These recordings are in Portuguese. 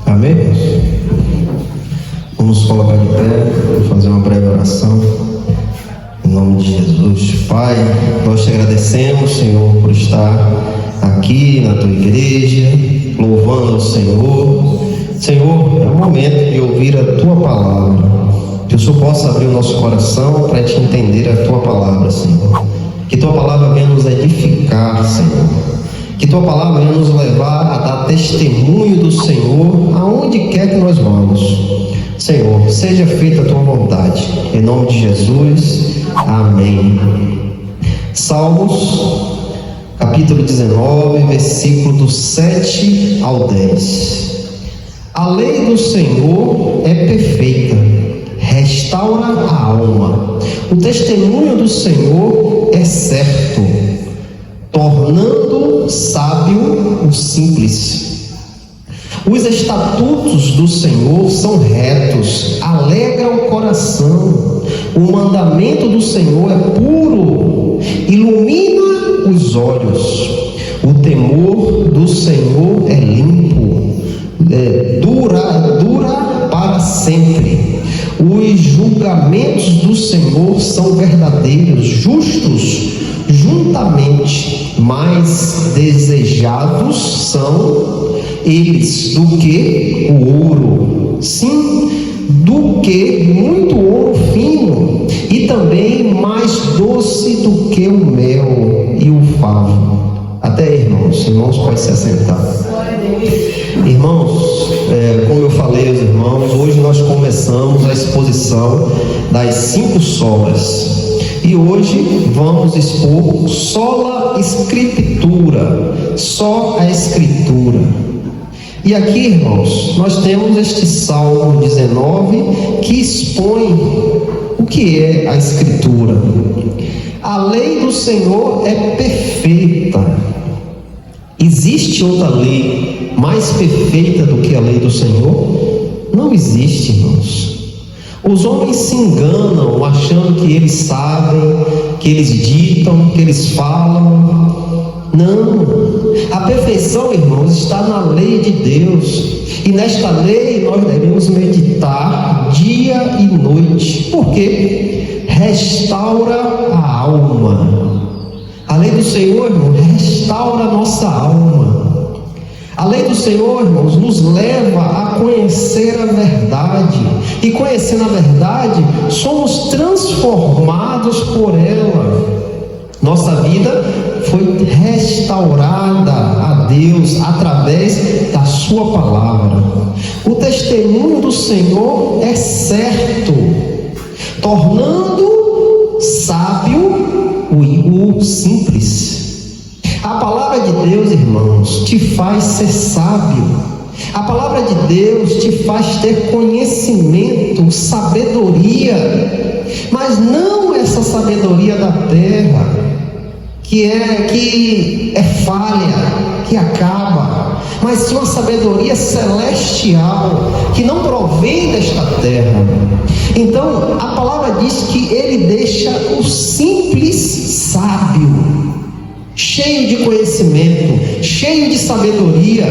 Amém? Vamos colocar de pé e fazer uma breve oração. Em nome de Jesus. Pai, nós te agradecemos, Senhor, por estar aqui na tua igreja, louvando ao Senhor. Senhor, é o momento de ouvir a tua palavra. Que o Senhor possa abrir o nosso coração para te entender a tua palavra, Senhor. Que tua palavra venha nos edificar, Senhor. Que tua palavra venha nos levar a dar testemunho do Senhor aonde quer que nós vamos. Senhor, seja feita a tua vontade. Em nome de Jesus. Amém. Salmos, capítulo 19, versículo do 7 ao 10. A lei do Senhor é perfeita, restaura a alma. O testemunho do Senhor é certo, tornando sábio o simples. Os estatutos do Senhor são retos, alegra o coração. O mandamento do Senhor é puro, ilumina os olhos. O temor do Senhor é limpo, dura para sempre. Os julgamentos do Senhor são verdadeiros, justos, juntamente mais desejados são eles do que o ouro, sim, do que muito ouro fino, e também mais doce do que o mel e o favo. Até irmãos podem se assentar. Irmãos, como eu falei aos irmãos, hoje nós começamos a exposição das 5 solas. E hoje vamos expor sola scriptura, só a escritura. E aqui, irmãos, nós temos este Salmo 19 que expõe o que é a escritura. A lei do Senhor é perfeita. Existe outra lei mais perfeita do que a lei do Senhor? Não existe, irmãos. Os homens se enganam achando que eles sabem, que eles ditam, que eles falam. Não. A perfeição, irmãos, está na lei de Deus. E nesta lei nós devemos meditar dia e noite. Por quê? Restaura a alma. A lei do Senhor, irmão, restaura a nossa alma. A lei do Senhor, irmãos, nos leva a conhecer a verdade. E conhecendo a verdade, somos transformados por ela. Nossa vida foi restaurada a Deus através da sua palavra. O testemunho do Senhor é certo, tornando sábio o simples. A palavra de Deus, irmãos, te faz ser sábio. A palavra de Deus te faz ter conhecimento, sabedoria, mas não essa sabedoria da terra, que é falha, que acaba, mas sim uma sabedoria celestial, que não provém desta terra. Então, a palavra diz que ele deixa o simples sábio, cheio de conhecimento, cheio de sabedoria.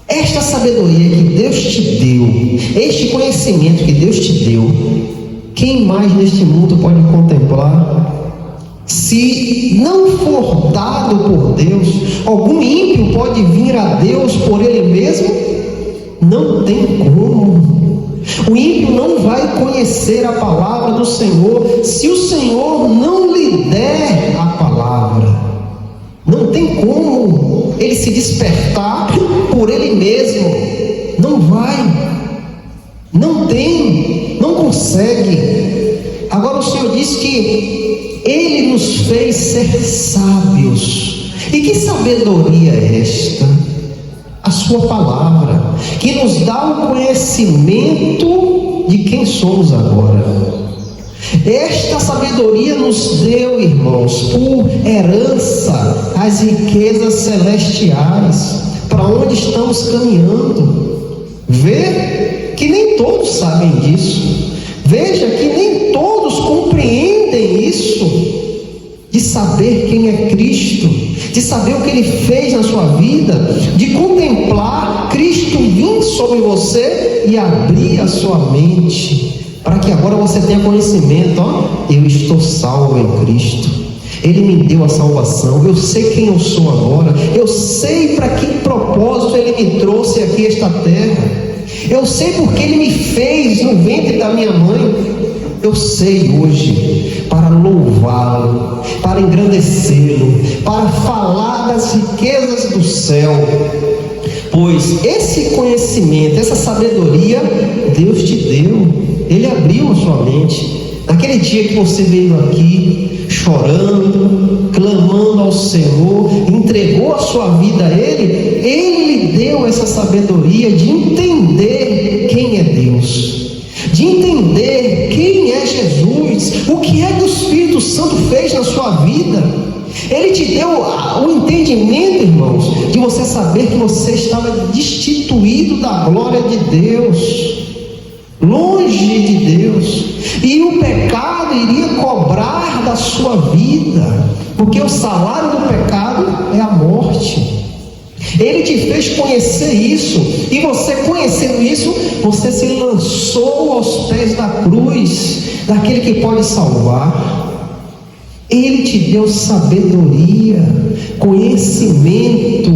Esta sabedoria que Deus te deu, este conhecimento que Deus te deu, quem mais neste mundo pode contemplar? Se não for dado por Deus, algum ímpio pode vir a Deus por ele mesmo? Não tem como. O ímpio não vai conhecer a palavra do Senhor se o Senhor não lhe der a palavra. Não tem como ele se despertar por ele mesmo. Não vai. Não tem. Não consegue. Agora o Senhor diz que ele nos fez ser sábios. E que sabedoria é esta? A sua palavra, que nos dá o conhecimento de quem somos agora. Esta sabedoria nos deu, irmãos, por herança as riquezas celestiais, para onde estamos caminhando. Vê que nem todos sabem disso. Veja que nem todos compreendem isso, de saber quem é Cristo, de saber o que Ele fez na sua vida, de contemplar Cristo vir sobre você e abrir a sua mente, para que agora você tenha conhecimento. Eu estou salvo em Cristo, Ele me deu a salvação, eu sei quem eu sou agora, eu sei para que propósito Ele me trouxe aqui a esta terra, eu sei porque Ele me fez no ventre da minha mãe. Eu sei hoje para louvá-lo, para engrandecê-lo, para falar das riquezas do céu, pois esse conhecimento, essa sabedoria, Deus te deu, Ele abriu a sua mente. Naquele dia que você veio aqui chorando, clamando ao Senhor, entregou a sua vida a Ele, Ele lhe deu essa sabedoria de entender quem é Deus, de entender quem é Jesus, o que é que o Espírito Santo fez na sua vida. Ele te deu o entendimento, irmãos, de você saber que você estava destituído da glória de Deus, longe de Deus, e o pecado iria cobrar da sua vida, porque o salário do pecado é a morte. Ele te fez conhecer isso, e você conhecendo isso, você se lançou aos pés da cruz, daquele que pode salvar. Ele te deu sabedoria, conhecimento.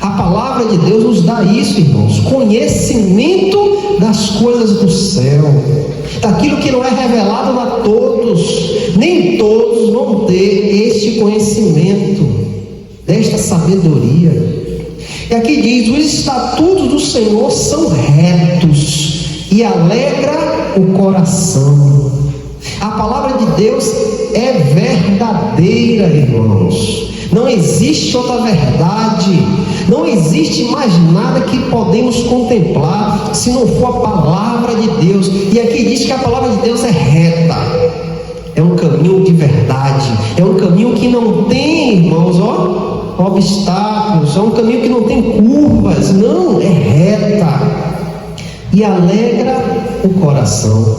A palavra de Deus nos dá isso, irmãos, conhecimento das coisas do céu, daquilo que não é revelado a todos. Nem todos vão ter este conhecimento, desta sabedoria. E aqui diz: os estatutos do Senhor são retos e alegra o coração. A palavra de Deus é verdadeira, irmãos. Não existe outra verdade, não existe mais nada que podemos contemplar se não for a palavra de Deus. E aqui diz que a palavra de Deus é reta, é um caminho de verdade, é um caminho que não tem, irmãos, obstáculos, é um caminho que não tem curvas, não, é reta, e alegra o coração,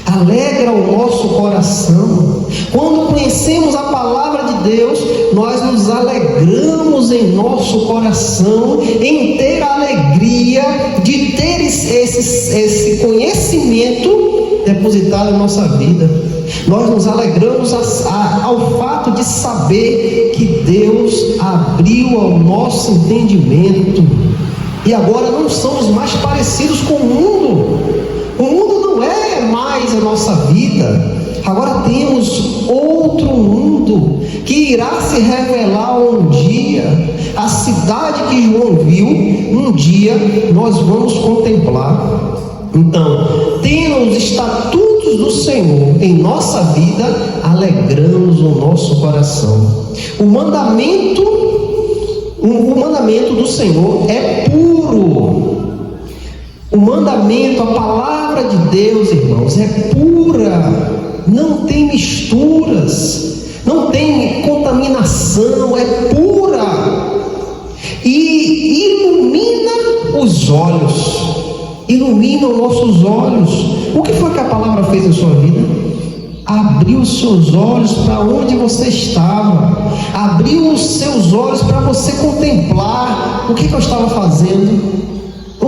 alegra o nosso coração. Quando conhecemos a palavra de Deus, nós nos alegramos em nosso coração, em ter a alegria de ter esse conhecimento depositado em nossa vida. Nós nos alegramos ao fato de saber que Deus abriu ao nosso entendimento, e agora não somos mais parecidos com o mundo. O mundo não é mais a nossa vida. Agora temos outro mundo que irá se revelar um dia. A cidade que João viu, um dia nós vamos contemplar. Então, tendo os estatutos do Senhor em nossa vida, alegramos o nosso coração. O mandamento do Senhor é puro. O mandamento, a palavra de Deus, irmãos, é pura. Não tem misturas, não tem contaminação, é pura. E ilumina os olhos. Ilumina os nossos olhos. O que foi que a palavra fez na sua vida? Abriu os seus olhos para onde você estava, abriu os seus olhos para você contemplar o que eu estava fazendo,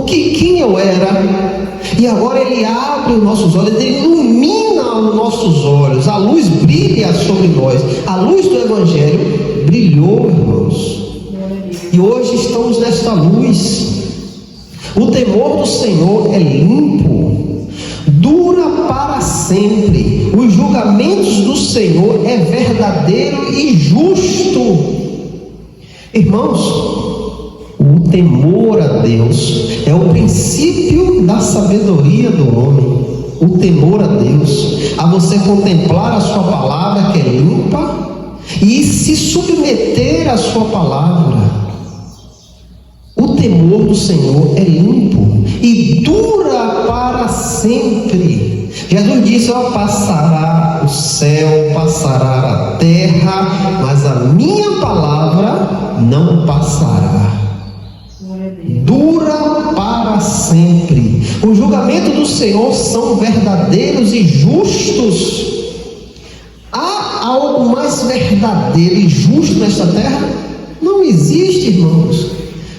quem eu era. E agora Ele abre os nossos olhos, Ele ilumina os nossos olhos, a luz brilha sobre nós, a luz do Evangelho brilhou, irmãos, e hoje estamos nesta luz. O temor do Senhor é limpo, dura para sempre. Os julgamentos do Senhor é verdadeiro e justo. Irmãos, o temor a Deus é o princípio da sabedoria do homem. O temor a Deus, a você contemplar a sua palavra que é limpa e se submeter à sua palavra. O temor do Senhor é limpo e dura para sempre. Jesus disse: passará o céu, passará a terra, mas a minha palavra não passará. Dura para sempre. Os julgamentos do Senhor são verdadeiros e justos. Há algo mais verdadeiro e justo nesta terra? Não existe, irmãos.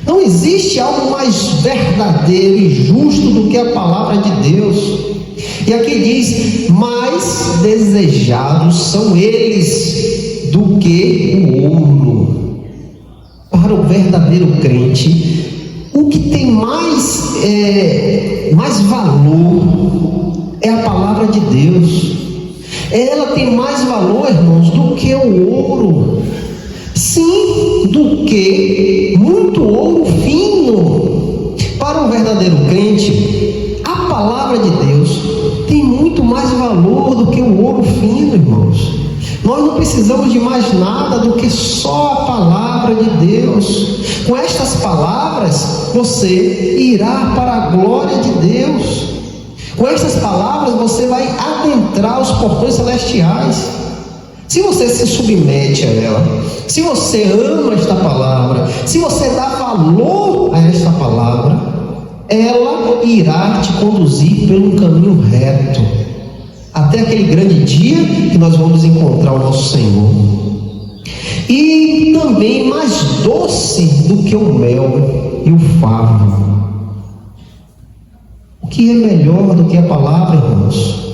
Não existe algo mais verdadeiro e justo do que a palavra de Deus. E aqui diz: mais desejados são eles do que o ouro. Para o verdadeiro crente, o que tem mais valor é a palavra de Deus. Ela tem mais valor, irmãos, do que o ouro. Sim, do que muito ouro fino. Para um verdadeiro crente, a palavra de Deus tem muito mais valor do que o ouro fino, irmãos. Nós não precisamos de mais nada do que só a palavra de Deus. Com estas palavras, você irá para a glória de Deus. Com estas palavras, você vai adentrar os portões celestiais. Se você se submete a ela, se você ama esta palavra, se você dá valor a esta palavra, ela irá te conduzir pelo caminho reto, até aquele grande dia que nós vamos encontrar o nosso Senhor. E também mais doce do que o mel e o favo. O que é melhor do que a palavra, irmãos?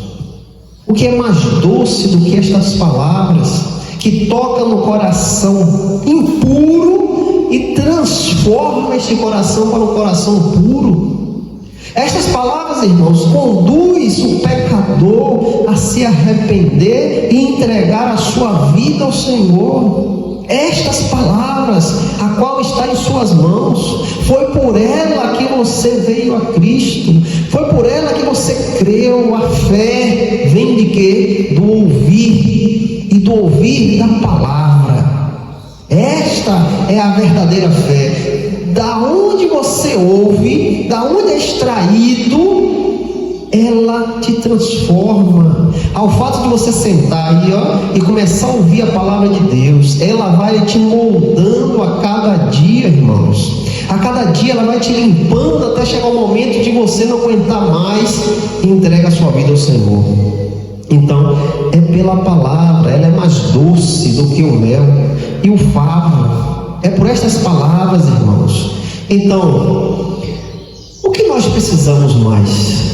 O que é mais doce do que estas palavras, que tocam no coração impuro e transforma este coração para um coração puro? Estas palavras, irmãos, conduz o pecador a se arrepender e entregar a sua vida ao Senhor. Estas palavras, a qual está em suas mãos, foi por ela que você veio a Cristo, foi por ela que você creu. A fé vem de quê? Do ouvir, e do ouvir da palavra. Esta é a verdadeira fé. Da onde você ouve, da onde é extraído, ela te transforma. Ao fato de você sentar aí, e começar a ouvir a palavra de Deus, ela vai te moldando a cada dia, irmãos. A cada dia ela vai te limpando até chegar o momento de você não aguentar mais e entrega a sua vida ao Senhor. Então, é pela palavra, ela é mais doce do que o mel e o favo. É por estas palavras, irmãos. Então, o que nós precisamos mais?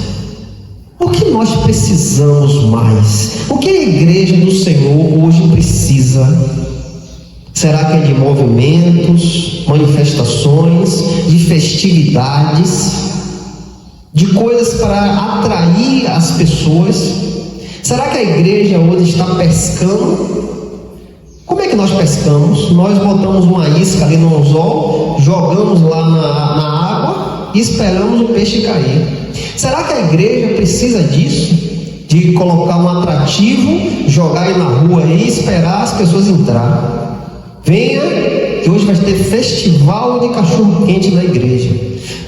O que nós precisamos mais? O que a igreja do Senhor hoje precisa? Será que é de movimentos, manifestações, de festividades, de coisas para atrair as pessoas? Será que a igreja hoje está pescando? Como é que nós pescamos? Nós botamos uma isca ali no anzol, jogamos lá na água e esperamos o peixe cair. Será que a igreja precisa disso? De colocar um atrativo, jogar aí na rua e esperar as pessoas entrarem? Venha, que hoje vai ter festival de cachorro-quente na igreja.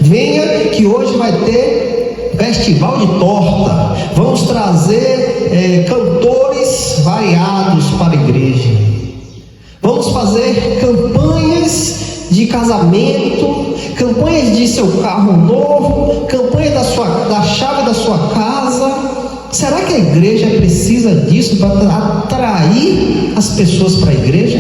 Venha, que hoje vai ter festival de torta. Vamos trazer cantores variados para a igreja. Vamos fazer campanhas de casamento, campanhas de seu carro novo, campanha da chave da sua casa. Será que a igreja precisa disso para atrair as pessoas para a igreja?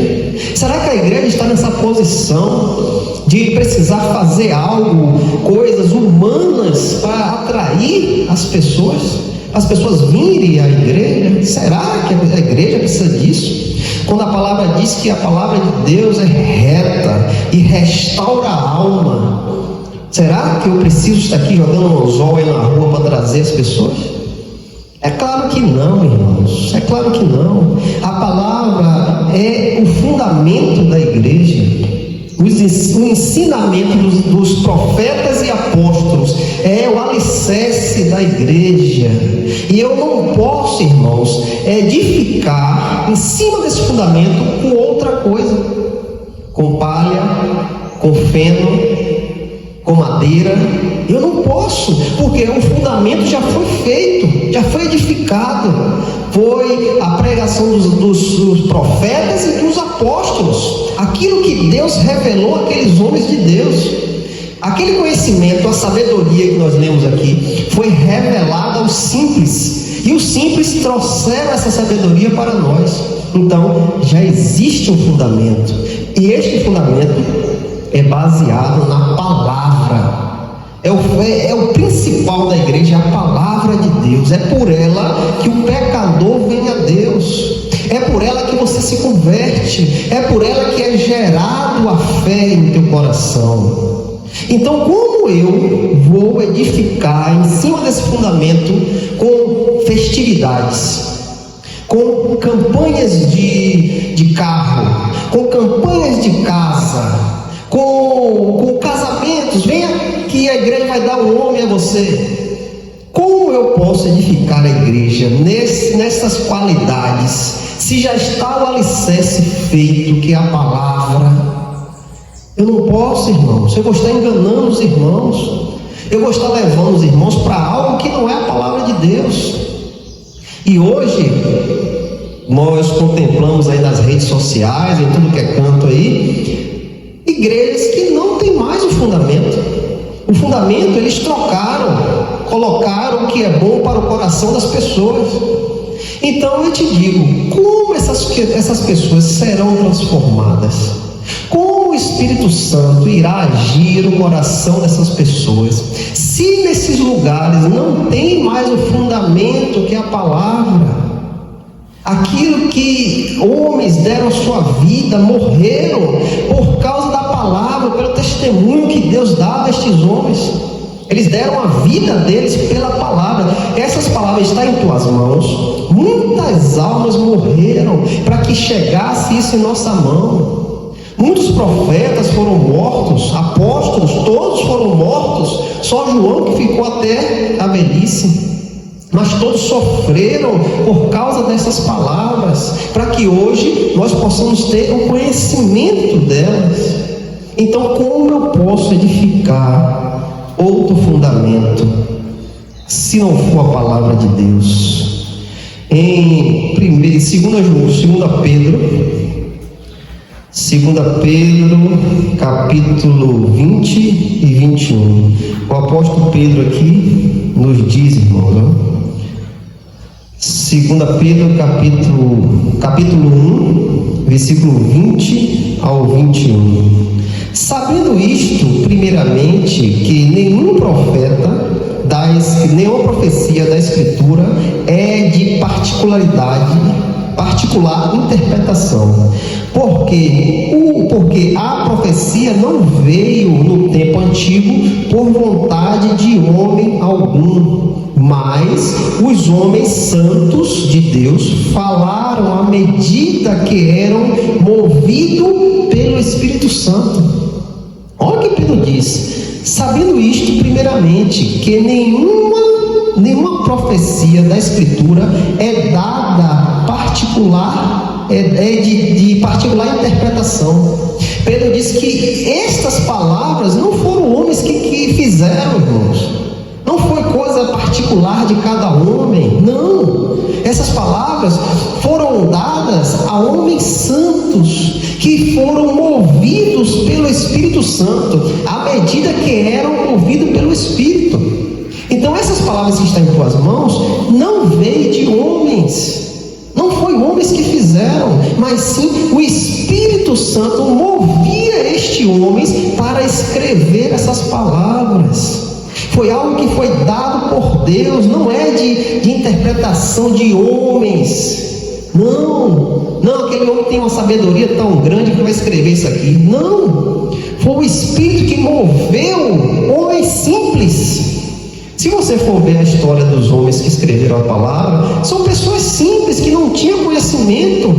Será que a igreja está nessa posição de precisar fazer algo, coisas humanas para atrair as pessoas virem à igreja? Será que a igreja precisa disso? Quando a palavra diz que a palavra de Deus é reta e restaura a alma, será que eu preciso estar aqui jogando um anzol aí na rua para trazer as pessoas? É claro que não, irmãos, é claro que não. A palavra é o fundamento da igreja. O ensinamento dos profetas e apóstolos é o alicerce da igreja. E eu não posso, irmãos, edificar em cima desse fundamento com outra coisa, com palha, com feno, com madeira. Eu não posso, porque o fundamento já foi feito, já foi edificado. Foi a pregação dos profetas e dos apóstolos, aquilo que Deus revelou àqueles homens de Deus. Aquele conhecimento, a sabedoria que nós lemos aqui, foi revelada aos simples, e os simples trouxeram essa sabedoria para nós. Então, já existe um fundamento. E este fundamento é baseado na palavra. É o principal da igreja, a palavra de Deus. É por ela que o pecador vem a Deus. É por ela que você se converte. É por ela que é gerado a fé em teu coração. Então, como eu vou edificar em cima desse fundamento com festividades, com campanhas de carro, com campanhas de casa, com casamentos? Venha que a igreja vai dar um nome a você. Como eu posso edificar a igreja nessas qualidades, se já está o alicerce feito, que é a palavra? Eu não posso, irmãos. Eu vou estar enganando os irmãos. Eu vou estar levando os irmãos para algo que não é a palavra de Deus. E hoje nós contemplamos aí nas redes sociais, em tudo que é canto aí, igrejas que não tem mais o fundamento. O fundamento eles trocaram, colocaram o que é bom para o coração das pessoas. Então eu te digo, como essas pessoas serão transformadas? Como o Espírito Santo irá agir no coração dessas pessoas, se nesses lugares não tem mais o fundamento que é a palavra? Aquilo que homens deram a sua vida, morreram por causa da palavra, pelo testemunho que Deus dava a estes homens. Eles deram a vida deles pela palavra. Essas palavras estão em tuas mãos. Muitas almas morreram para que chegasse isso em nossa mão. Muitos profetas foram mortos, apóstolos, todos foram mortos. Só João que ficou até a velhice. Mas todos sofreram por causa dessas palavras, para que hoje nós possamos ter o conhecimento delas. Então, como eu posso edificar outro fundamento, se não for a palavra de Deus? Em 2 Pedro, capítulo 20 e 21. O apóstolo Pedro aqui nos diz, irmãos, 2 Pedro, capítulo 1, versículo 20 ao 21. Sabendo isto, primeiramente, que nenhuma profecia da Escritura é de particular interpretação, porque a profecia não veio no tempo antigo por vontade de homem algum, mas os homens santos de Deus falaram à medida que eram movidos pelo Espírito Santo. Olha o que Pedro diz: sabendo isto, primeiramente, que nenhuma profecia da Escritura é dada particular, de particular interpretação. Pedro diz que estas palavras não foram homens que fizeram, irmãos. Não foi coisa particular de cada homem, não. Essas palavras foram dadas a homens santos, que foram movidos pelo Espírito Santo, à medida que eram movidos pelo Espírito. Então essas palavras que estão em tuas mãos, não veio de homens, não foi homens que fizeram, mas sim o Espírito Santo movia estes homens para escrever essas palavras. Foi algo que foi dado por Deus, não é de interpretação de homens. Não, aquele homem tem uma sabedoria tão grande que vai escrever isso aqui. Não, foi o Espírito que moveu homens simples. Se você for ver a história dos homens que escreveram a palavra, são pessoas simples, que não tinham conhecimento,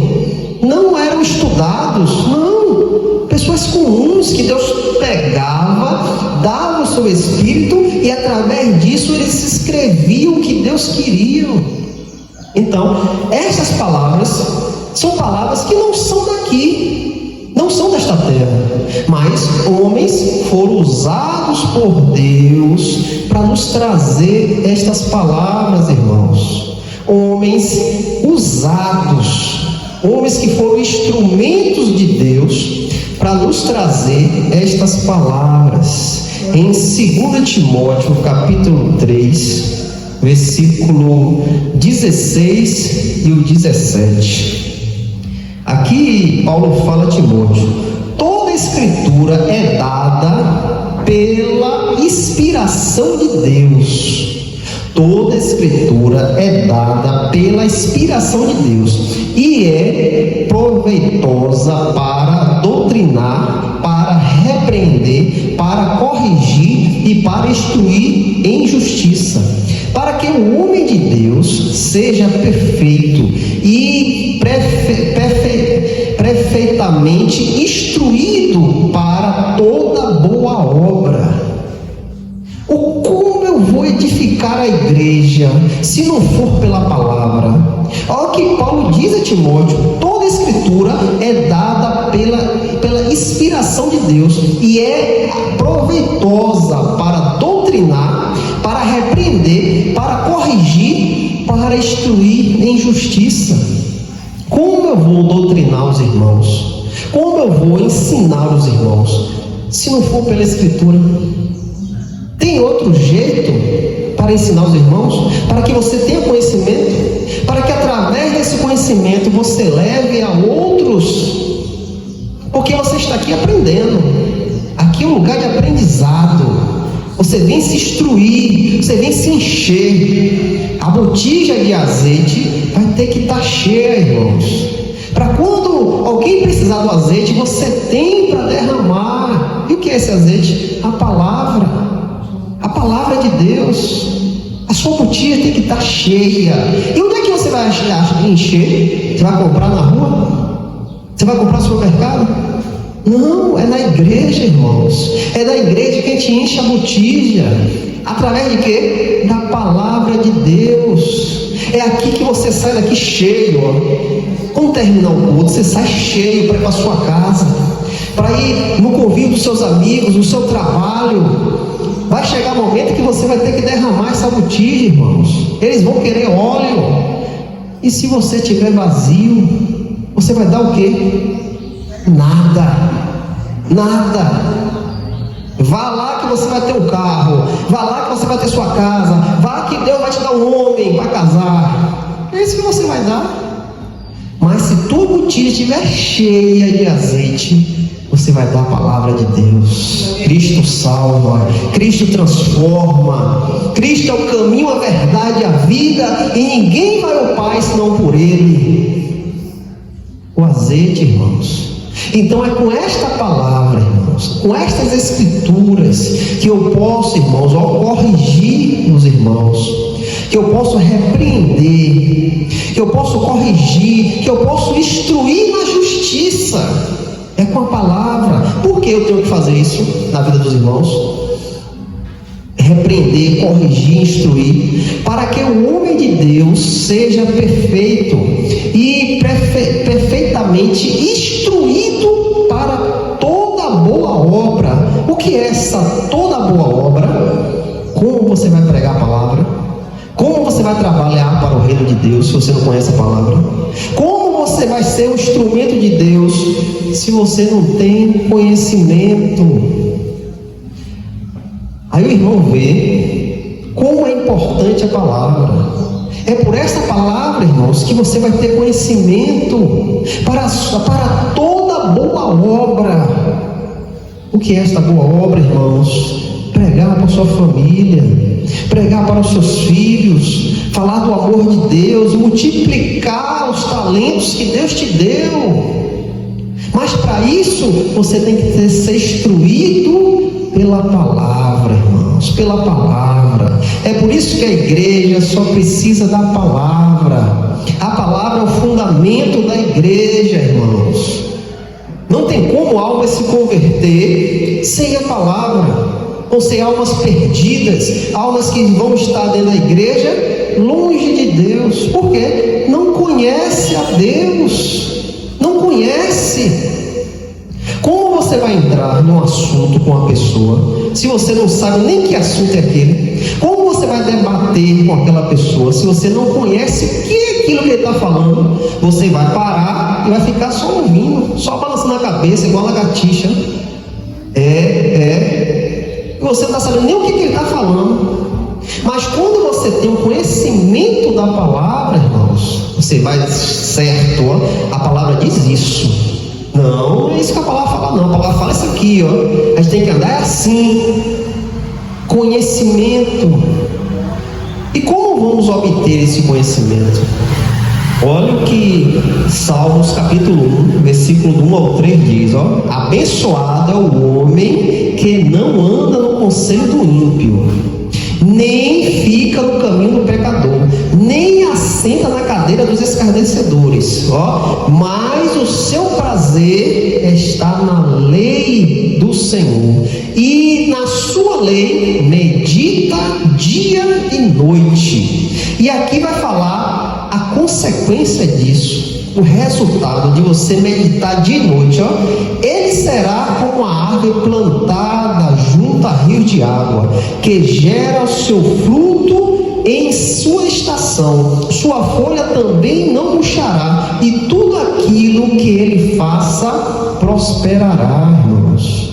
não eram estudados, não, pessoas comuns que Deus pegava, dava o seu Espírito e através disso eles escreviam o que Deus queria. Então, essas palavras são palavras que não são daqui, não são desta terra, mas homens foram usados por Deus para nos trazer estas palavras, irmãos. Homens usados, homens que foram instrumentos de Deus para nos trazer estas palavras. Em 2 Timóteo, capítulo 3, versículo 16 e o 17. Aqui Paulo fala a Timóteo: toda a Escritura é dada pela inspiração de Deus. Toda a Escritura é dada pela inspiração de Deus e é proveitosa para doutrinar, para repreender, para corrigir e para instruir em justiça, para que o homem de Deus seja perfeito e perfeitamente instruído para toda boa obra. Como eu vou edificar a igreja se não for pela palavra? Olha o que Paulo diz a Timóteo: toda a Escritura é dada pela inspiração de Deus e é proveitosa para doutrinar, para repreender, para corrigir, para instruir em justiça. Como eu vou doutrinar os irmãos? Como eu vou ensinar os irmãos se não for pela Escritura? Tem outro jeito para ensinar os irmãos? Para que você tenha conhecimento? Para que através desse conhecimento você leve a outros? Porque você está aqui aprendendo. Aqui é um lugar de aprendizado. Você vem se instruir, você vem se encher. A botija de azeite vai ter que estar cheia, irmãos. Para quando alguém precisar do azeite, você tem para derramar. E o que é esse azeite? A palavra. A palavra de Deus. A sua botija tem que estar cheia. E onde é que você vai encher? Você vai comprar na rua? Você vai comprar no supermercado? Não, é na igreja, irmãos. É na igreja que a gente enche a botija. Através de quê? Da palavra de Deus. É aqui que você sai daqui cheio, ó. Quando terminar o culto, você sai cheio para ir para a sua casa, para ir no convívio dos seus amigos, no seu trabalho. Vai chegar o momento que você vai ter que derramar essa botija, irmãos. Eles vão querer óleo. E se você estiver vazio, você vai dar o quê? Nada. Nada. Vá lá que você vai ter um carro. Vá lá que você vai ter sua casa. Vá que Deus vai te dar um homem para casar. É isso que você vai dar. Mas se tua botija estiver cheia de azeite, você vai dar a palavra de Deus. Cristo salva, Cristo transforma, Cristo é o caminho, a verdade, a vida, e ninguém vai ao Pai senão por Ele. O azeite, irmãos. Então é com esta palavra, irmãos, com estas escrituras, que eu posso, irmãos, corrigir os irmãos, que eu posso repreender, que eu posso corrigir, que eu posso instruir na justiça. É com a palavra. Por que eu tenho que fazer isso na vida dos irmãos? Repreender, corrigir, instruir, para que o homem de Deus seja perfeito e perfeitamente instruído para toda boa obra. O que é essa toda boa obra? Como você vai pregar a palavra? Como você vai trabalhar para o reino de Deus se você não conhece a palavra? Como você vai ser um instrumento de Deus se você não tem conhecimento? Aí o irmão vê como é importante a palavra. É por essa palavra, irmãos, que você vai ter conhecimento para toda boa obra. O que é esta boa obra, irmãos? Pregar para a sua família, pregar para os seus filhos, falar do amor de Deus, multiplicar os talentos que Deus te deu. Mas para isso você tem que ser instruído pela palavra, irmãos, pela palavra. É por isso que a igreja só precisa da palavra. A palavra é o fundamento da igreja, irmãos. Não tem como alma se converter sem a palavra. Vão ser almas perdidas, almas que vão estar dentro da igreja longe de Deus. Por quê? Não conhece a Deus. Não conhece. Como você vai entrar num assunto com a pessoa se você não sabe nem que assunto é aquele? Como você vai debater com aquela pessoa se você não conhece o que é aquilo que ele está falando? Você vai parar e vai ficar só ouvindo, só balançando a cabeça igual a lagartixa. E você não está sabendo nem o que ele está falando. Mas quando você tem o conhecimento da palavra, irmãos, você vai certo, a palavra diz isso. Não, não é isso que a palavra fala, não. A palavra fala isso aqui, ó. A gente tem que andar assim. Conhecimento. E como vamos obter esse conhecimento? Olha o que Salmos capítulo 1, versículo do 1 ao 3 diz, ó: abençoado é o homem que não anda no conselho do ímpio, nem fica no caminho do pecador, nem assenta na cadeira dos escarnecedores, ó, mas o seu prazer está na lei do Senhor, e na sua lei medita dia e noite. E aqui vai falar a consequência disso, o resultado de você meditar dia e noite, ó. Ele será como a árvore plantada junto a rios de água, que gera o seu fruto em sua estação, sua folha também não murchará, e tudo aquilo que ele faça prosperará, irmãos.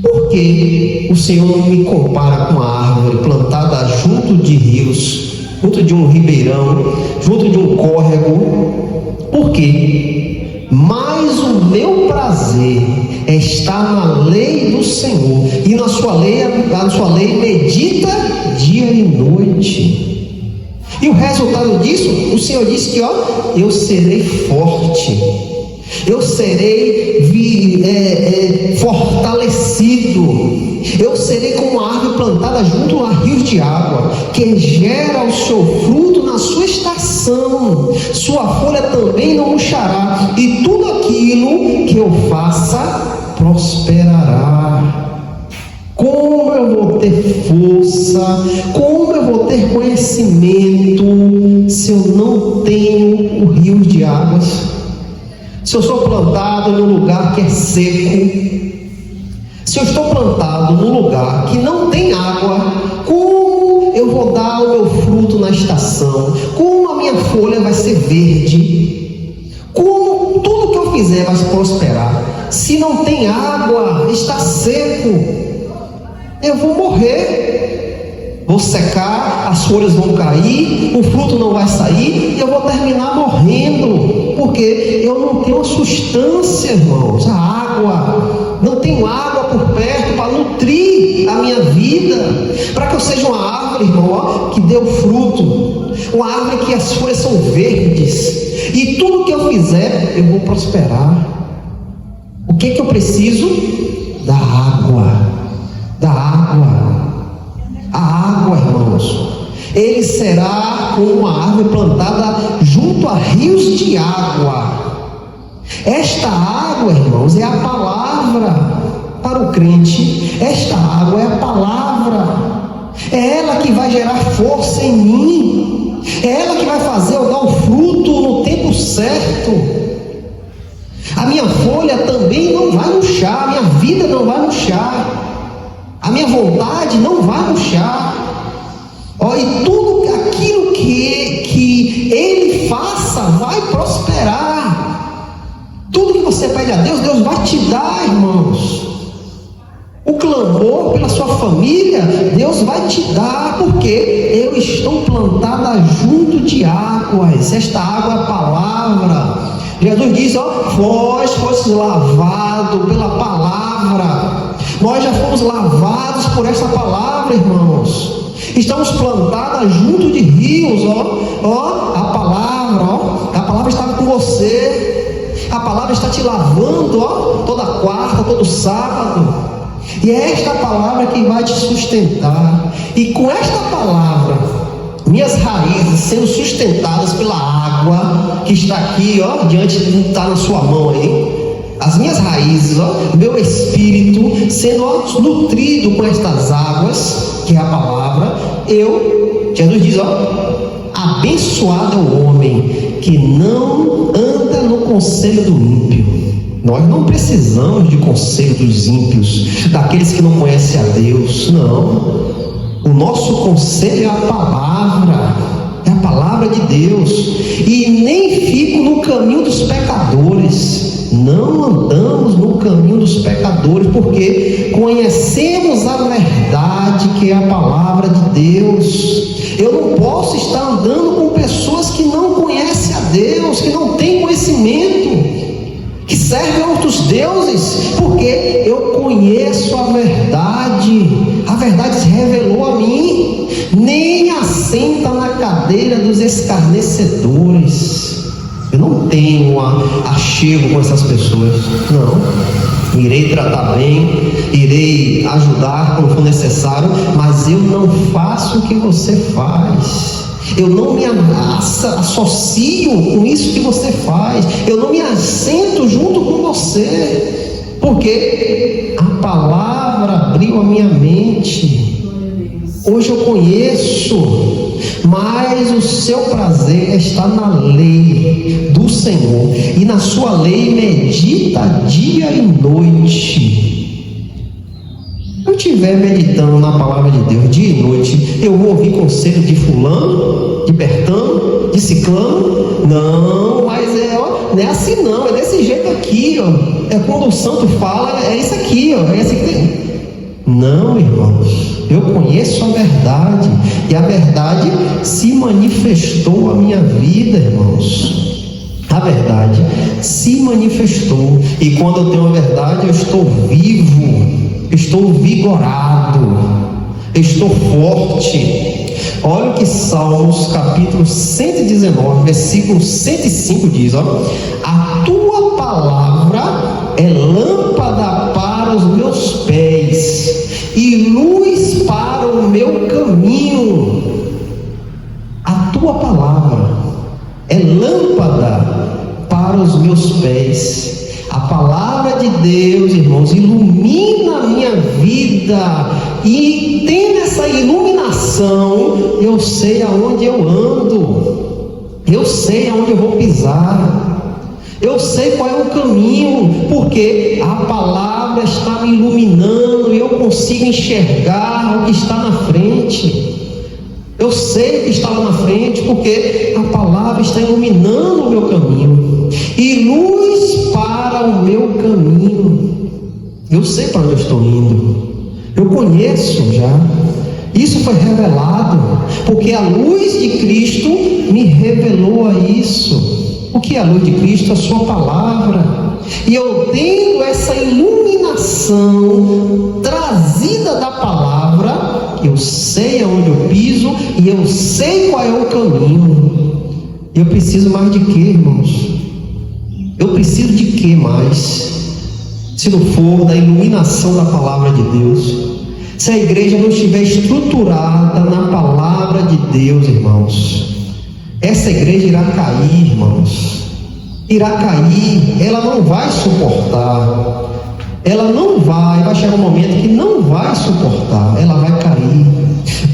Por que o Senhor não me compara com a árvore plantada junto de rios, junto de um ribeirão, junto de um córrego? Por quê? Mas o meu prazer está na lei do Senhor, e na sua lei medita dia e noite. E o resultado disso, o Senhor disse que, ó, eu serei forte, eu serei fortalecido, eu serei como uma árvore plantada junto a rios de água, que gera o seu fruto na sua estação, sua folha também não murchará, e tudo aquilo que eu faça prosperará. Como eu vou ter força, como eu vou ter conhecimento, se eu não tenho o rio de águas? Se eu sou plantado num lugar que é seco, se eu estou plantado num lugar que não tem água, como eu vou dar o meu fruto na estação? Como a minha folha vai ser verde? Como tudo que eu fizer vai prosperar? Se não tem água, está seco, eu vou morrer, vou secar, as folhas vão cair, o fruto não vai sair, e eu vou terminar morrendo, porque eu não tenho substância, irmãos, a água, não tenho água por perto para nutrir a minha vida, para que eu seja uma árvore, irmão, ó, que dê o fruto, uma árvore que as folhas são verdes, e tudo que eu fizer, eu vou prosperar. O que eu preciso? Da água. Da água. A água, irmãos, ele será como uma árvore plantada junto a rios de água. Esta água, irmãos, é a palavra para o crente. Esta água é a palavra, é ela que vai gerar força em mim, é ela que vai fazer eu dar o fruto no tempo certo. A minha folha também não vai murchar, a minha vida não vai murchar, a minha vontade não vai murchar, ó, e tudo aquilo que ele faça vai prosperar. Tudo que você pede a Deus, Deus vai te dar, irmãos. O clamor pela sua família, Deus vai te dar, porque eu estou plantada junto de águas. Esta água é a palavra. Jesus diz, ó, vós fostes lavados pela palavra. Nós já fomos lavados por essa palavra, irmãos. Estamos plantadas junto de rios, ó, a palavra está com você. A palavra está te lavando, ó, toda quarta, todo sábado. E é esta palavra que vai te sustentar. E com esta palavra, minhas raízes sendo sustentadas pela água que está aqui, ó, diante, está na sua mão aí. As minhas raízes, ó, meu espírito sendo, ó, nutrido com estas águas, que é a palavra. Jesus diz, ó, abençoado é o homem que não anda no conselho do ímpio. Nós não precisamos de conselho dos ímpios, daqueles que não conhecem a Deus, não. O nosso conselho é a palavra de Deus. E nem fico no caminho dos pecadores. Não andamos no caminho dos pecadores, porque conhecemos a verdade que é a palavra de Deus. Eu não posso estar andando com pessoas que não conhecem a Deus, que não têm conhecimento, que servem a a verdade se revelou a mim. Nem assenta na cadeira dos escarnecedores. Eu não tenho achego com essas pessoas, não. Irei tratar bem, irei ajudar quando for necessário, mas eu não faço o que você faz. Eu não me associo com isso que você faz. Eu não me assento junto com você, porque a palavra abriu a minha mente. Hoje eu conheço, mas o seu prazer está na lei do Senhor, e na sua lei medita dia e noite. Se eu estiver meditando na palavra de Deus dia e noite, eu vou ouvir conselho de fulano, de Bertano, de ciclano? Não, mas não é assim não, é desse jeito aqui, ó. É quando o santo fala, é isso aqui, ó, é esse que tem. Não, irmãos, eu conheço a verdade, e a verdade se manifestou à minha vida, irmãos. A verdade se manifestou, e quando eu tenho a verdade, eu estou vivo, estou vigorado, estou forte. Olha o que Salmos capítulo 119, versículo 105 diz, ó: a tua palavra é lâmpada para os meus pés e luz para o meu caminho. A tua palavra é lâmpada para os meus pés. A palavra de Deus, irmãos, ilumina a minha vida, e tendo essa iluminação, eu sei aonde eu ando, eu sei aonde eu vou pisar, eu sei qual é o caminho, porque a palavra está me iluminando e eu consigo enxergar o que está na frente. Eu sei o que está lá na frente, porque a palavra está iluminando o meu caminho, e luz para o meu caminho. Eu sei para onde eu estou indo, eu conheço já. Isso foi revelado, porque a luz de Cristo me revelou a isso. O que é a luz de Cristo? A sua palavra. E eu tendo essa iluminação trazida da palavra, eu sei aonde eu piso e eu sei qual é o caminho. Eu preciso mais de quê, irmãos? Eu preciso de quê mais? Se não for da iluminação da palavra de Deus. Se a igreja não estiver estruturada na palavra de Deus, irmãos, essa igreja irá cair, irmãos. Irá cair, ela não vai suportar. Ela não vai chegar um momento que não vai suportar, ela vai cair.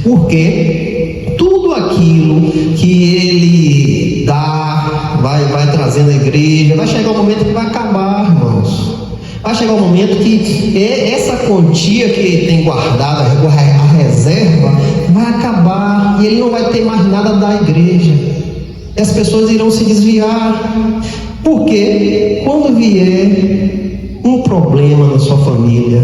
Porque tudo aquilo que ele dá, vai trazendo a igreja, vai chegar um momento que vai acabar, irmãos. Vai chegar um momento que essa quantia que ele tem guardada, a reserva, vai acabar, e ele não vai ter mais nada da igreja. E as pessoas irão se desviar. Porque quando vier um problema na sua família,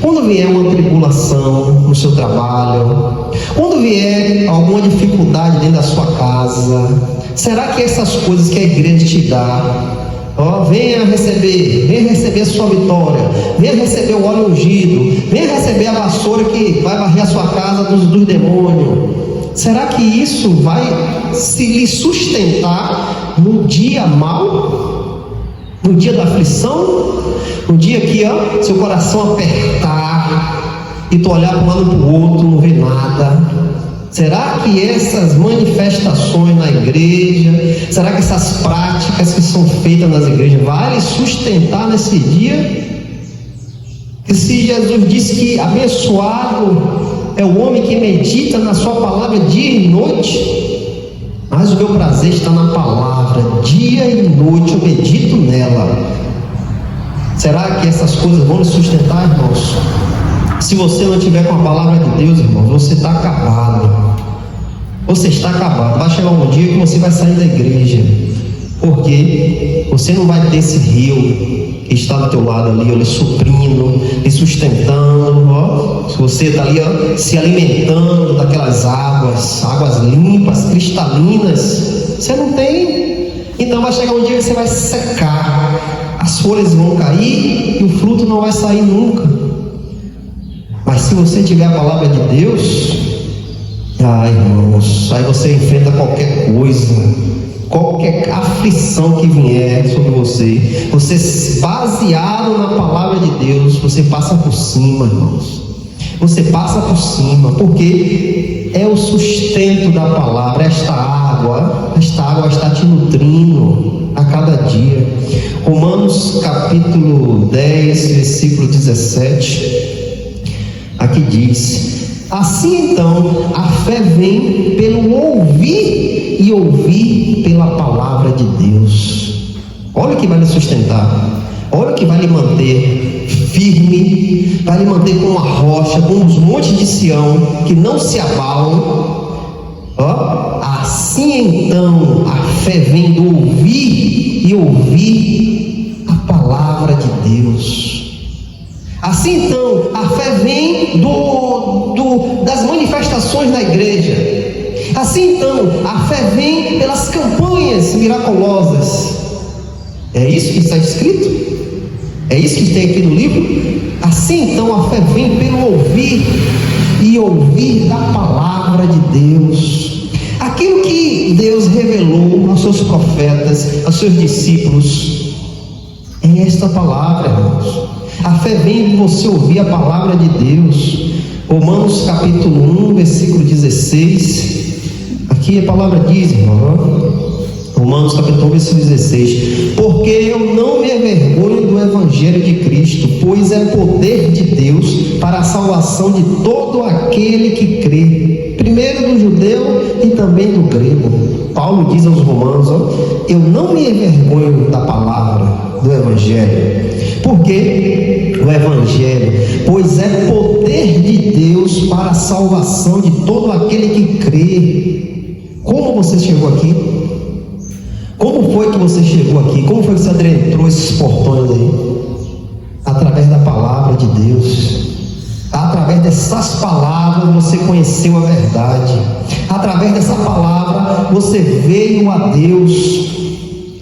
quando vier uma tribulação no seu trabalho, quando vier alguma dificuldade dentro da sua casa, será que essas coisas que a igreja te dá, venha receber a sua vitória, venha receber o óleo ungido, venha receber a vassoura que vai varrer a sua casa dos demônios, será que isso vai se lhe sustentar no dia mau, no dia da aflição, no dia que seu coração apertar e tu olhar para um lado para o outro, não vê nada? Será que essas manifestações na igreja, será que essas práticas que são feitas nas igrejas vai lhe sustentar nesse dia? E se Jesus disse que abençoado é o homem que medita na sua palavra dia e noite, mas o meu prazer está na palavra, dia e noite eu medito nela. Será que essas coisas vão lhe sustentar, irmãos? Se você não tiver com a palavra de Deus, irmãos, você está acabado. Você está acabado. Vai chegar um dia que você vai sair da igreja, porque você não vai ter esse rio que está do teu lado ali, lhe suprindo, lhe sustentando, se você está ali, se alimentando daquelas águas limpas, cristalinas, você não tem. Então vai chegar um dia que você vai secar, as folhas vão cair e o fruto não vai sair nunca. se você tiver a palavra de Deus, irmãos, aí você enfrenta qualquer coisa, qualquer aflição que vier sobre você, baseado na palavra de Deus, você passa por cima, irmãos. Você passa por cima, porque é o sustento da palavra. Esta água está te nutrindo a cada dia. Romanos capítulo 10, versículo 17, aqui diz: assim então, a fé vem pelo ouvir, e ouvir pela palavra de Deus. Olha o que vai lhe sustentar, olha o que vai lhe manter firme, vai lhe manter como uma rocha, como os montes de Sião, que não se abalam. Assim então, a fé vem do ouvir, e ouvir a palavra de Deus. Assim então, a fé vem das manifestações da igreja. Assim então, a fé vem pelas campanhas miraculosas. É isso que está escrito? É isso que tem aqui no livro? Assim então, a fé vem pelo ouvir, e ouvir da palavra de Deus. Aquilo que Deus revelou aos seus profetas, aos seus discípulos, é esta palavra, irmãos. A fé vem de você ouvir a palavra de Deus. Romanos capítulo 1, versículo 16. Aqui a palavra diz, irmão, Romanos capítulo 1, versículo 16: porque eu não me envergonho do evangelho de Cristo, pois é poder de Deus para a salvação de todo aquele que crê, primeiro do judeu e também do grego. Paulo diz aos romanos, eu não me envergonho da palavra do evangelho. Porque o evangelho, pois é poder de Deus para a salvação de todo aquele que crê. Como você chegou aqui? Como foi que você chegou aqui? Como foi que você adentrou esses portões aí? Através da palavra de Deus. Através dessas palavras você conheceu a verdade. Através dessa palavra você veio a Deus.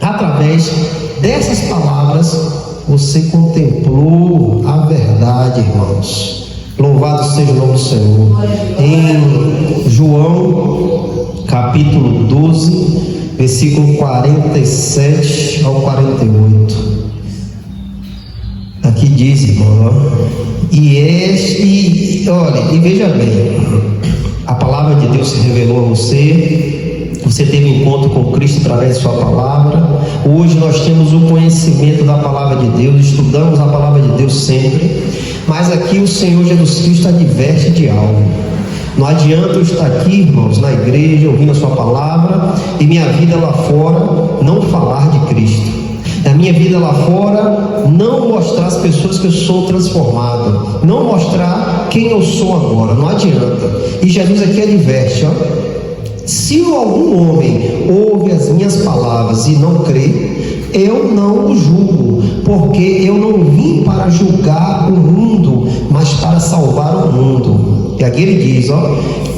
Através dessas palavras você contemplou a verdade, irmãos. Louvado seja o nome do Senhor. Em João capítulo 12, versículo 47 ao 48. Aqui diz, irmão, e veja bem, a palavra de Deus se revelou a você, você teve um encontro com Cristo através de sua palavra. Hoje nós temos o conhecimento da palavra de Deus, estudamos a palavra de Deus sempre, mas aqui o Senhor Jesus Cristo adverte de algo. Não adianta eu estar aqui, irmãos, na igreja, ouvindo a sua palavra, e minha vida lá fora não falar de Cristo. Na minha vida lá fora, não mostrar às pessoas que eu sou transformado, não mostrar quem eu sou agora, não adianta. E Jesus aqui adverte, se algum homem ouve as minhas palavras e não crê, eu não o julgo, porque eu não vim para julgar o mundo, mas para salvar o mundo. E aqui ele diz,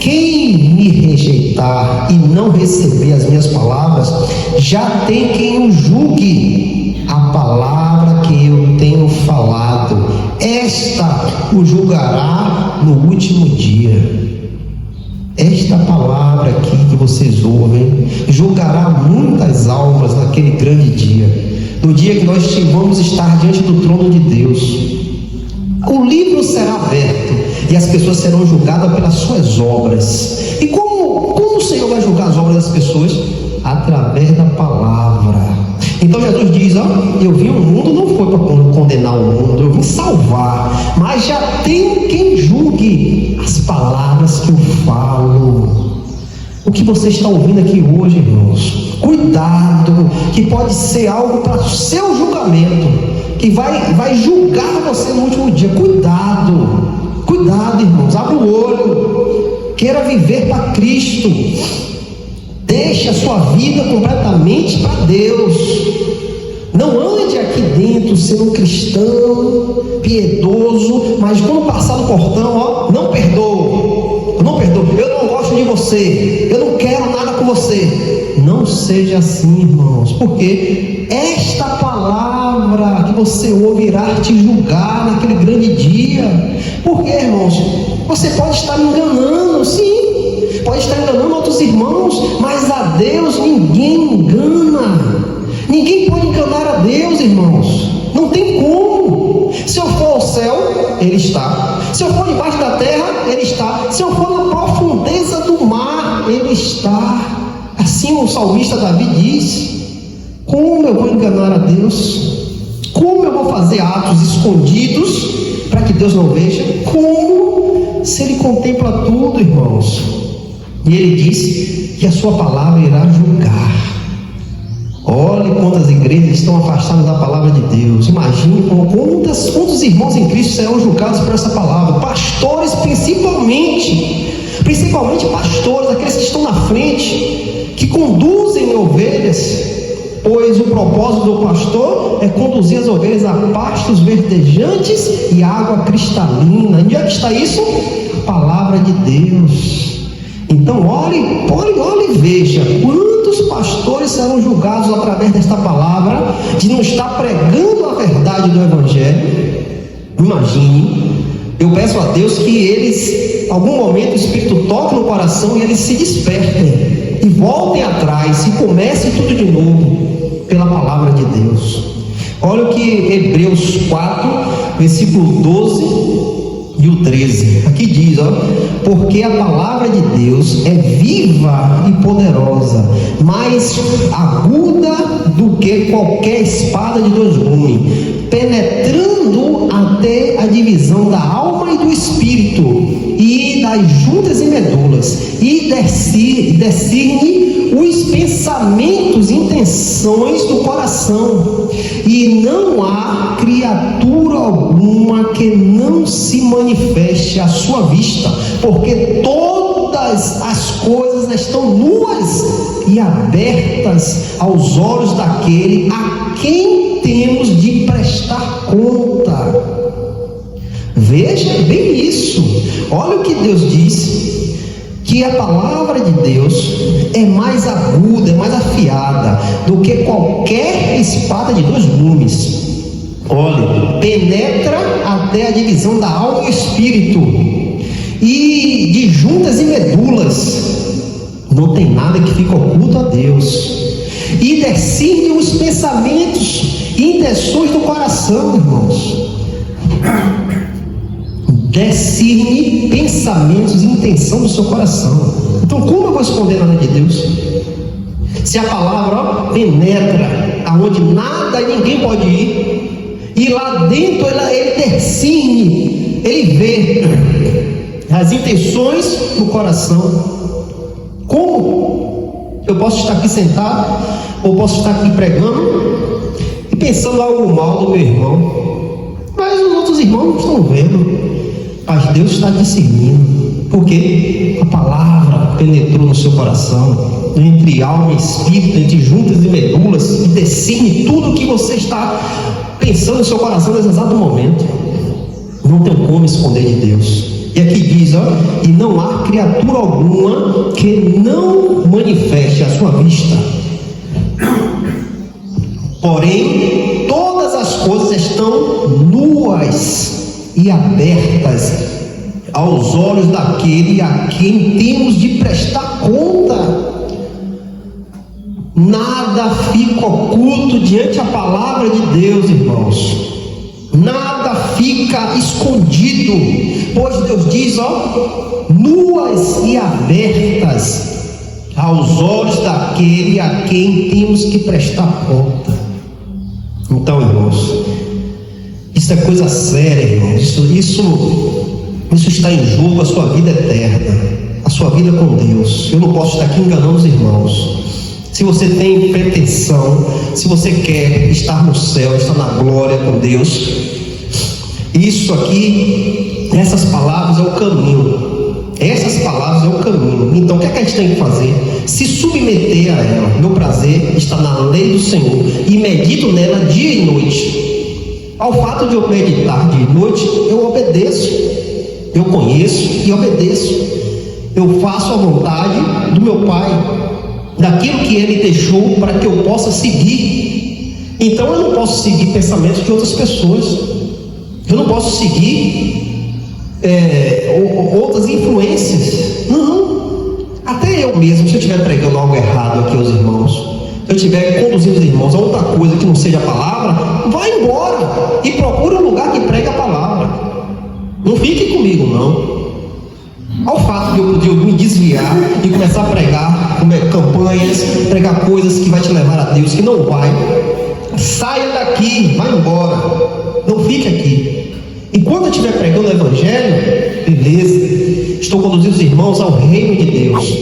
quem me rejeitar e não receber as minhas palavras, já tem quem o julgue. A palavra que eu tenho falado, esta o julgará no último dia. Esta palavra aqui que vocês ouvem julgará muitas almas naquele grande dia, no dia que nós vamos estar diante do trono de Deus. O livro será aberto e as pessoas serão julgadas pelas suas obras. E como o Senhor vai julgar as obras das pessoas? Através da palavra. Então Jesus diz, eu vim ao mundo, não foi para condenar o mundo, eu vim salvar, mas já tem quem julgue as palavras que eu falo. O que você está ouvindo aqui hoje, irmãos, cuidado, que pode ser algo para o seu julgamento, que vai julgar você no último dia. Cuidado, irmãos, abre o olho, queira viver para Cristo. Deixe a sua vida completamente para Deus. Não ande aqui dentro sendo um cristão piedoso, mas quando passar no portão, não perdoo, eu não gosto de você, eu não quero nada com você. Não seja assim, irmãos, porque esta palavra palavra que você ouve irá te julgar naquele grande dia. Por quê, irmãos? Você pode estar me enganando, sim, pode estar enganando outros irmãos, mas a Deus ninguém engana. Ninguém pode enganar a Deus, irmãos. Não tem como. Se eu for ao céu, Ele está. Se eu for debaixo da terra, Ele está. Se eu for na profundeza do mar, Ele está. Assim o salmista Davi diz: como eu vou enganar a Deus? Como eu vou fazer atos escondidos para que Deus não veja? Como? Se Ele contempla tudo, irmãos. E Ele disse que a sua palavra irá julgar. Olhe quantas igrejas estão afastadas da palavra de Deus. Imagine quantos irmãos em Cristo serão julgados por essa palavra. Pastores principalmente pastores, aqueles que estão na frente, que conduzem ovelhas, pois o propósito do pastor é conduzir as ovelhas a pastos verdejantes e água cristalina. Onde é que está isso? A palavra de Deus. Então olhe e veja quantos pastores serão julgados através desta palavra, de não estar pregando a verdade do Evangelho. Imagine, eu peço a Deus que eles, em algum momento, o Espírito toque no coração e eles se despertem e voltem atrás e comecem tudo de novo pela palavra de Deus. Olha o que Hebreus 4, versículo 12 e o 13, aqui diz, porque a palavra de Deus é viva e poderosa, mais aguda do que qualquer espada de dois gumes, penetrando até a divisão da alma e do espírito, e das juntas e medulas, e discerne os pensamentos e intenções do coração, e não há criatura alguma que não se manifeste à sua vista, porque todas as coisas estão nuas e abertas aos olhos daquele a quem temos de prestar conta. Veja bem isso. Olha o que Deus diz, que a palavra de Deus é mais aguda, é mais afiada do que qualquer espada de dois gumes. Olha, penetra até a divisão da alma e espírito, e de juntas e medulas. Não tem nada que fica oculto a Deus. E discerne os pensamentos e intenções do coração, irmãos. Discerne pensamentos e intenção do seu coração. Então, como eu vou esconder nada de Deus? Se a palavra penetra aonde nada e ninguém pode ir, e lá dentro ele discerne, ele vê as intenções do coração. Como eu posso estar aqui sentado, ou posso estar aqui pregando e pensando algo mal do meu irmão, mas os outros irmãos não estão vendo? Mas Deus está discernindo, porque a palavra penetrou no seu coração, entre alma e espírito, entre juntas e medulas, e discerne tudo o que você está pensando no seu coração nesse exato momento. Não tem como esconder de Deus. E aqui diz, e não há criatura alguma que não manifeste à sua vista. Porém, todas as coisas estão nuas e abertas aos olhos daquele a quem temos de prestar conta. Nada fica oculto diante da palavra de Deus, irmãos. Nada fica escondido, pois Deus diz, nuas e abertas aos olhos daquele a quem temos que prestar conta. Então, irmãos, isso é coisa séria, irmãos. Isso está em jogo, a sua vida eterna, a sua vida com Deus. Eu não posso estar aqui enganando os irmãos. Se você tem pretensão, se você quer estar no céu, estar na glória com Deus, isso aqui, essas palavras é o caminho. Essas palavras é o caminho. Então o que é que a gente tem que fazer? Se submeter a ela. Meu prazer está na lei do Senhor e medito nela dia e noite. Ao fato de eu meditar dia e noite, eu obedeço. Eu conheço e obedeço. Eu faço a vontade do meu Pai, daquilo que Ele deixou para que eu possa seguir. Então eu não posso seguir pensamentos de outras pessoas, eu não posso seguir outras influências. Não, até eu mesmo, se eu estiver pregando algo errado aqui aos irmãos, se eu estiver conduzindo os irmãos a outra coisa que não seja a palavra, vai embora e procura um lugar que pregue a palavra. Não fique comigo, não. Ao fato de eu me desviar e começar a pregar campanhas, pregar coisas que vai te levar a Deus, que não vai, saia daqui, vai embora, não fique aqui. Enquanto eu estiver pregando o evangelho, beleza, estou conduzindo os irmãos ao reino de Deus.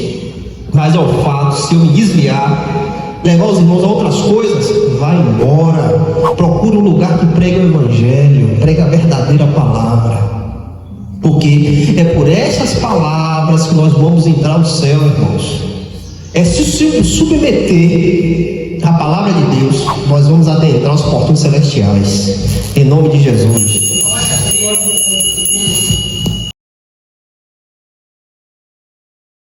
Mas ao fato, se eu me desviar, levar os irmãos a outras coisas, vai embora, procure um lugar que pregue o evangelho, pregue a verdadeira palavra. Porque é por essas palavras que nós vamos entrar no céu, irmãos. É se submeter à palavra de Deus, nós vamos adentrar os portões celestiais. Em nome de Jesus.